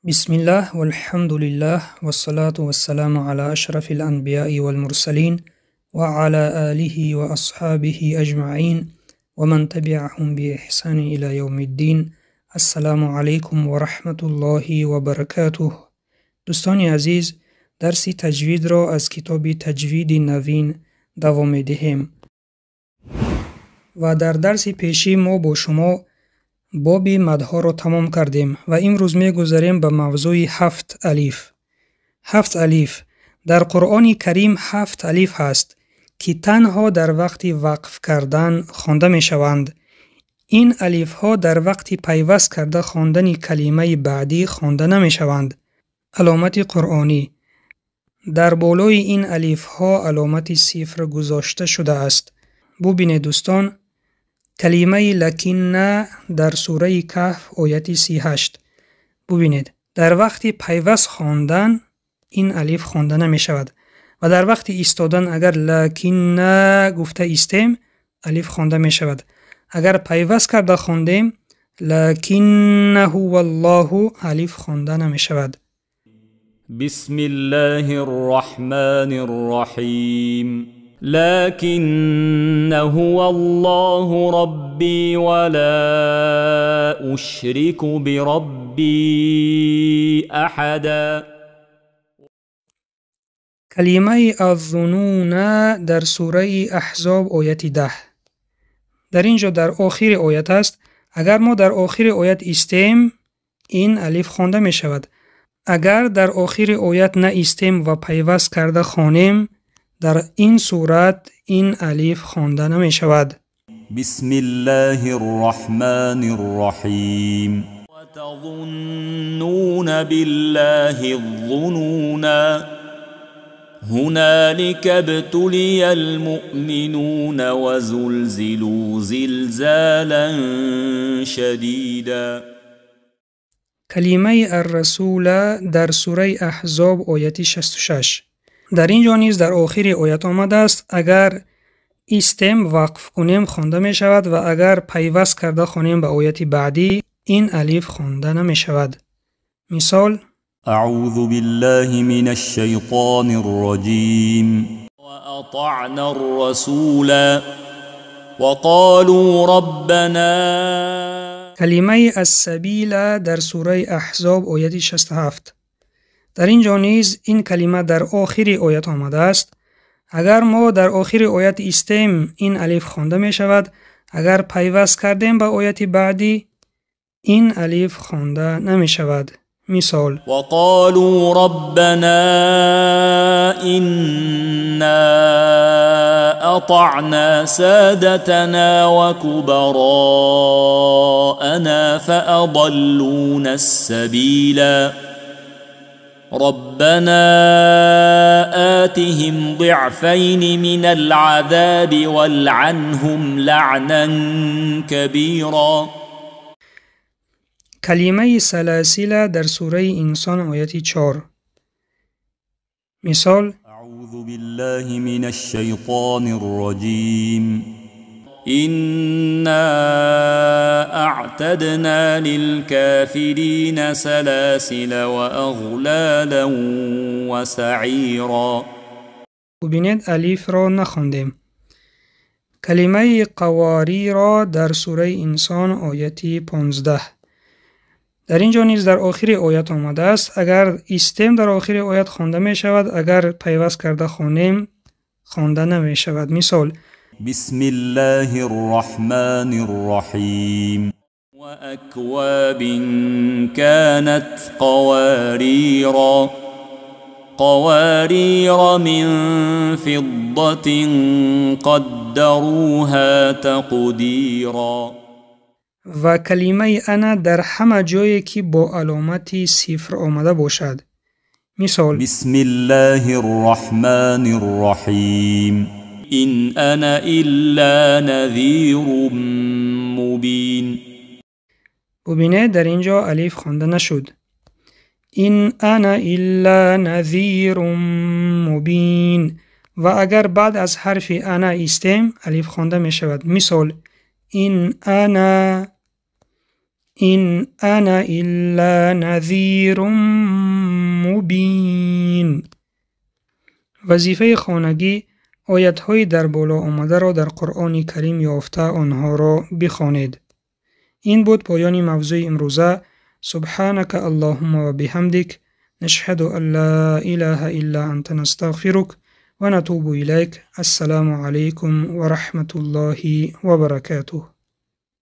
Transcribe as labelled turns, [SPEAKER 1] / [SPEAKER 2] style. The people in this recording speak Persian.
[SPEAKER 1] بسم الله والحمد لله والصلاة والسلام على أشرف الأنبياء والمرسلين وعلى آله وأصحابه أجمعين ومن تبعهم بإحسان إلى يوم الدين. السلام عليكم ورحمة الله وبركاته. دوستان عزیز، درس تجوید را از کتاب تجوید نوین دوام دهیم و در درس پیشی ما با شما باب مدها را تمام کردیم و امروز می گذاریم به موضوع 7 الف. 7 الف در قرآن کریم 7 الف هست که تنها در وقت وقف کردن خوانده می شوند. این الف ها در وقت پیوست کرده خواندن کلمه بعدی خوانده نمی شوند. علامت قرآنی: در بالای این الف ها علامت صفر گذاشته شده است. ببینید دوستان، کلمه لکن در سوره کهف آیت 38. ببینید در وقت پیوست خواندن این الف خوانده نمی شود و در وقت ایستادن اگر لکن گفته ایستیم الف خوانده می شود. اگر پیوست کرده خواندیم لکن هو الله الف خوانده نمی شود.
[SPEAKER 2] بسم الله الرحمن الرحیم. لكن هو الله ربي ولا أشرك بربي أحدا.
[SPEAKER 1] کلمه الظنون در سوره احزاب آیت 10. در اینجا در آخر آیت است. اگر ما در آخر آیت ایستیم این الف خوانده می شود. اگر در آخر آیت نه ایستیم و پیوست کرده خوانیم در این صورت این الف خوانده نمی شود.
[SPEAKER 2] بسم الله الرحمن الرحیم. وتظنون بالله الظنونا هنالك ابتلي المؤمنون وزلزلوا زلزالا شديدا.
[SPEAKER 1] کلمه الرسول در سوره احزاب آیت 66. در اینجا نیز در آخر آیت آمده است اگر ایستیم وقف کنیم خوانده می شود و اگر پیوست کرده خوانیم به آیت بعدی این الف خوانده نمی شود. مثال:
[SPEAKER 2] اعوذ بالله من الشیطان الرجیم واطعنا الرسول وقالوا ربنا.
[SPEAKER 1] کلمه السبیل در سوره احزاب آیت 67. در اینجا نیز این کلمه در آخر آیت آمده است. اگر ما در آخر آیت ایستیم این الف خوانده می شود. اگر پیوست کردیم به آیت بعدی این الف خوانده نمی شود. مثال:
[SPEAKER 2] وقالوا ربنا إنا أطعنا سادتنا وكبراءنا فأضلونا السبيلا ربنا آتهم ضعفين من العذاب والعنهم لعنا كبيرا.
[SPEAKER 1] کلمه سلاسل در سوره انسان آیت 4. مثال:
[SPEAKER 2] اعوذ بالله من الشیطان الرجیم إنا أعتدنا للكافرين سلاسل وأغلالا وسعيرا.
[SPEAKER 1] ببینید الف را نخواندیم. کلمه قواری را در سوره انسان آیت 15. در اینجا نیز در آخر آیت آمده است. اگر ایستیم در آخر آیت خوانده می شود. اگر پیوست کرده خوانیم خوانده نمی شود. مثال:
[SPEAKER 2] بسم الله الرحمن الرحیم وأكواب كانت قوارير من فضة قدروها تقديرا.
[SPEAKER 1] و کلمه انا در همه جایی که با علامت صفر آمده باشد. مثال:
[SPEAKER 2] بسم الله الرحمن الرحیم إن أنا إلا نذير مبين.
[SPEAKER 1] ببینید در اینجا الف خوانده نشد. این انا الا نذیر مبین و اگر بعد از حرف انا ایستیم الف خوانده می شود. مثال: این انا إن أنا إلا نذير مبين. وظیفه خوانگی آیت‌های در بالا آمده را در قرآن کریم یافته آنها را بخوانید. این بود پایان موضوع امروزه. سبحانك اللهم و بحمدك نشهد ان لا اله الا انت نستغفرك و نتوب الیک. السلام علیکم و رحمت الله و برکاته.